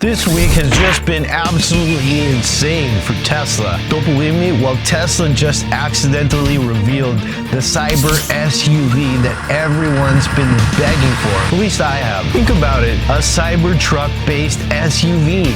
This week has just been absolutely insane for Tesla. Don't believe me? Well, Tesla just accidentally revealed the Cyber SUV that everyone's been begging for. At least I have. Think about it, a Cybertruck-based SUV.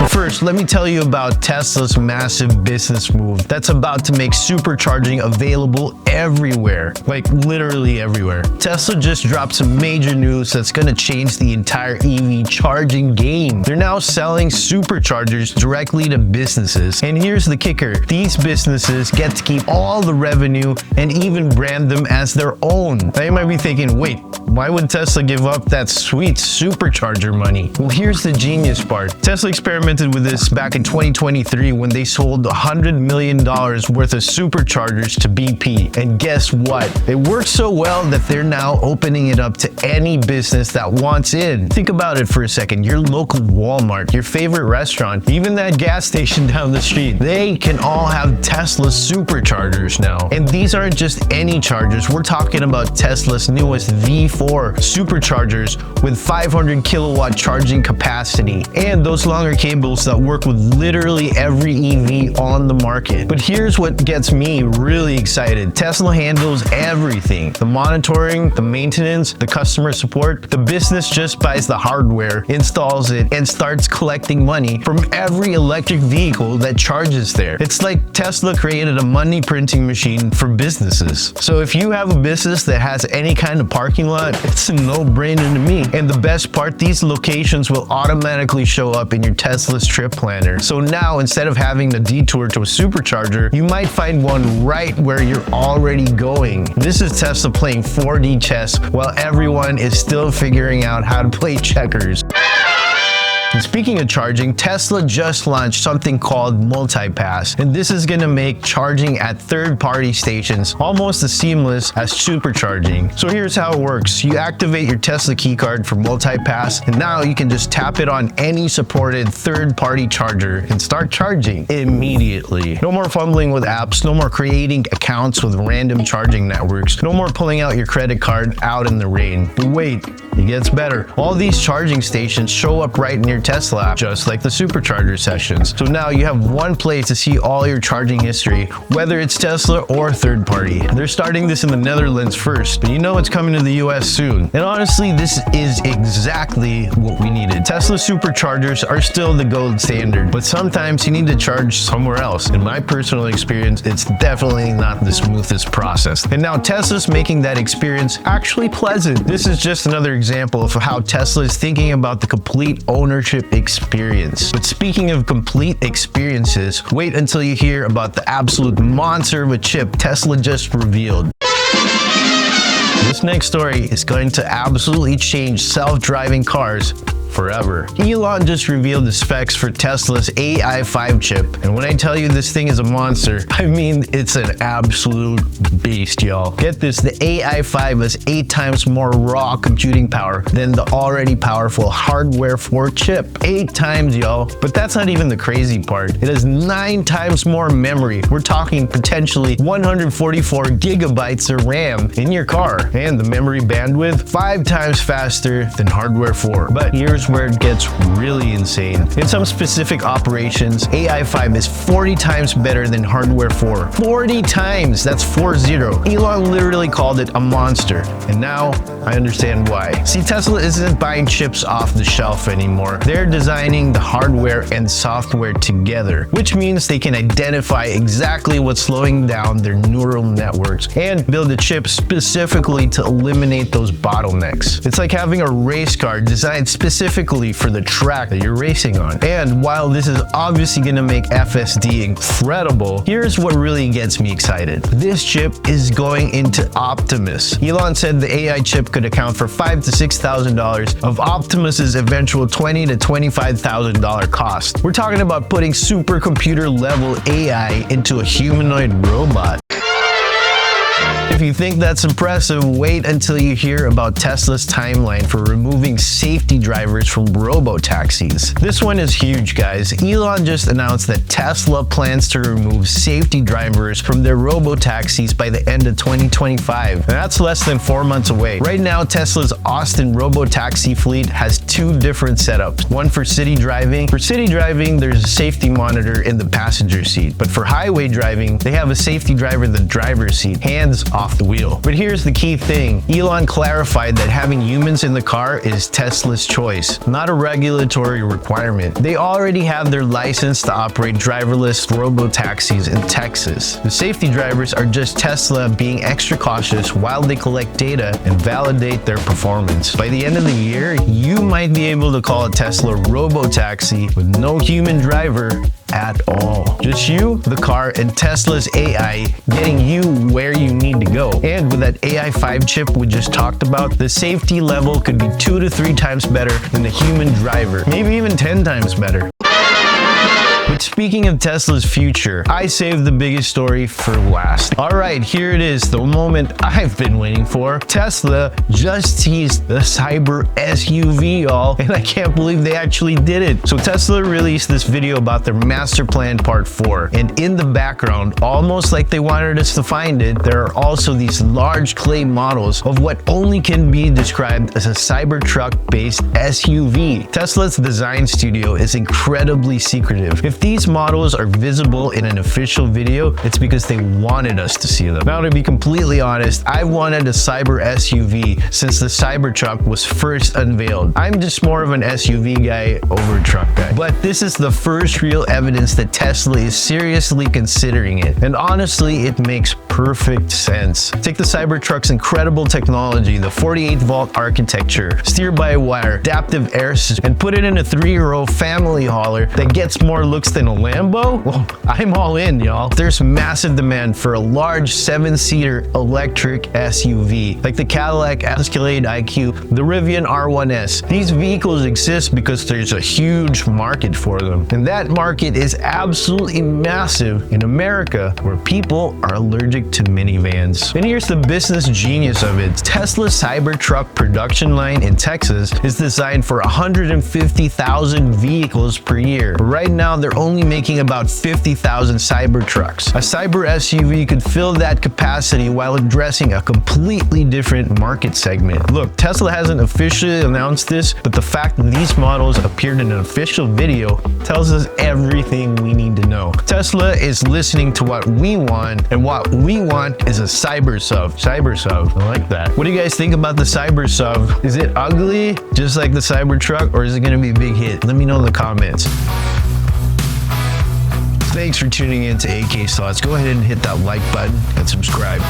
But first, let me tell you about Tesla's massive business move that's about to make supercharging available everywhere. Like literally everywhere. Tesla just dropped some major news that's gonna change the entire EV charging game. They're now selling superchargers directly to businesses. And here's the kicker. These businesses get to keep all the revenue and even brand them as their own. Now you might be thinking, wait, why would Tesla give up that sweet supercharger money? Well, here's the genius part. Tesla experimented with this back in 2023 when they sold $100 million worth of superchargers to BP. And guess what? It worked so well that they're now opening it up to any business that wants in. Think about it for a second. Your local Walmart, your favorite restaurant, even that gas station down the street, they can all have Tesla superchargers now. And these aren't just any chargers. We're talking about Tesla's newest V4 superchargers with 500 kilowatt charging capacity and those longer cables that work with literally every EV on the market. But here's what gets me really excited. Tesla handles everything. The monitoring, the maintenance, the customer support. The business just buys the hardware, installs it, and starts collecting money from every electric vehicle that charges there. It's like Tesla created a money printing machine for businesses. So if you have a business that has any kind of parking lot, it's a no-brainer to me. And the best part, these locations will automatically show up in your Tesla's trip planner. So now instead of having to detour to a supercharger, you might find one right where you're already going. This is Tesla playing 4D chess while everyone is still figuring out how to play checkers. And speaking of charging, Tesla just launched something called Multipass, and this is going to make charging at third-party stations almost as seamless as supercharging. So here's how it works. You activate your Tesla keycard for Multipass, and now you can just tap it on any supported third-party charger and start charging immediately. No more fumbling with apps, no more creating accounts with random charging networks, no more pulling out your credit card out in the rain. But wait, it gets better. All these charging stations show up right in your Tesla app, just like the supercharger sessions. So now you have one place to see all your charging history, whether it's Tesla or third party. They're starting this in the Netherlands first, but you know it's coming to the US soon. And honestly, this is exactly what we needed. Tesla superchargers are still the gold standard, but sometimes you need to charge somewhere else. In my personal experience, it's definitely not the smoothest process. And now Tesla's making that experience actually pleasant. This is just another example of how Tesla is thinking about the complete ownership experience. But speaking of complete experiences, wait until you hear about the absolute monster of a chip Tesla just revealed. This next story is going to absolutely change self-driving cars forever. Elon just revealed the specs for Tesla's AI5 chip, and when I tell you this thing is a monster, I mean it's an absolute beast, y'all. Get this, the AI5 has 8 times more raw computing power than the already powerful hardware 4 chip. 8 times, y'all. But that's not even the crazy part. It has 9 times more memory. We're talking potentially 144 gigabytes of RAM in your car, and the memory bandwidth 5 times faster than hardware 4. But here's where it gets really insane. In some specific operations, AI5 is 40 times better than hardware 4. 40 times! That's 40. Elon literally called it a monster, and now I understand why. See, Tesla isn't buying chips off the shelf anymore. They're designing the hardware and software together, which means they can identify exactly what's slowing down their neural networks and build a chip specifically to eliminate those bottlenecks. It's like having a race car designed specifically for the track that you're racing on. And while this is obviously going to make FSD incredible, here's what really gets me excited. This chip is going into Optimus. Elon said the AI chip could account for $5,000 to $6,000 of Optimus's eventual $20,000 to $25,000 cost. We're talking about putting supercomputer level AI into a humanoid robot. If If you think that's impressive, wait until you hear about Tesla's timeline for removing safety drivers from RoboTaxis. This one is huge, guys. Elon just announced that Tesla plans to remove safety drivers from their RoboTaxis by the end of 2025. And that's less than 4 months away. Right now, Tesla's Austin RoboTaxi fleet has two different setups. One for city driving. For city driving, there's a safety monitor in the passenger seat. But for highway driving, they have a safety driver in the driver's seat, hands off the wheel. But here's the key thing. Elon clarified that having humans in the car is Tesla's choice, not a regulatory requirement. They already have their license to operate driverless RoboTaxis in Texas. The safety drivers are just Tesla being extra cautious while they collect data and validate their performance. By the end of the year, you might be able to call a Tesla RoboTaxi with no human driver at all. Just you, the car, and Tesla's AI getting you where you need to go. And with that AI 5 chip we just talked about, the safety level could be 2 to 3 times better than the human driver, maybe even 10 times better. But speaking of Tesla's future, I saved the biggest story for last. All right, here it is, the moment I've been waiting for. Tesla just teased the Cyber SUV, y'all, and I can't believe they actually did it. So Tesla released this video about their master plan part 4, and in the background, almost like they wanted us to find it, there are also these large clay models of what only can be described as a Cybertruck-based SUV. Tesla's design studio is incredibly secretive. If these models are visible in an official video, it's because they wanted us to see them. Now, to be completely honest, I wanted a Cyber SUV since the Cybertruck was first unveiled. I'm just more of an SUV guy over a truck guy. But this is the first real evidence that Tesla is seriously considering it. And honestly, it makes perfect sense. Take the Cybertruck's incredible technology, the 48-volt architecture, steer-by-wire, adaptive air system, and put it in a 3-row family hauler that gets more looks than a Lambo? Well, I'm all in, y'all. There's massive demand for a large 7-seater electric SUV, like the Cadillac Escalade IQ, the Rivian R1S. These vehicles exist because there's a huge market for them. And that market is absolutely massive in America, where people are allergic to minivans. And here's the business genius of it. Tesla's Cybertruck production line in Texas is designed for 150,000 vehicles per year. But right now, they're only making about 50,000 Cybertrucks. A Cyber SUV could fill that capacity while addressing a completely different market segment. Look, Tesla hasn't officially announced this, but the fact that these models appeared in an official video tells us everything we need to know. Tesla is listening to what we want, and what we want is a Cyber SUV. Cyber SUV, I like that. What do you guys think about the Cyber SUV? Is it ugly, just like the Cybertruck, or is it gonna be a big hit? Let me know in the comments. Thanks for tuning in to AK Slots. Go ahead and hit that like button and subscribe.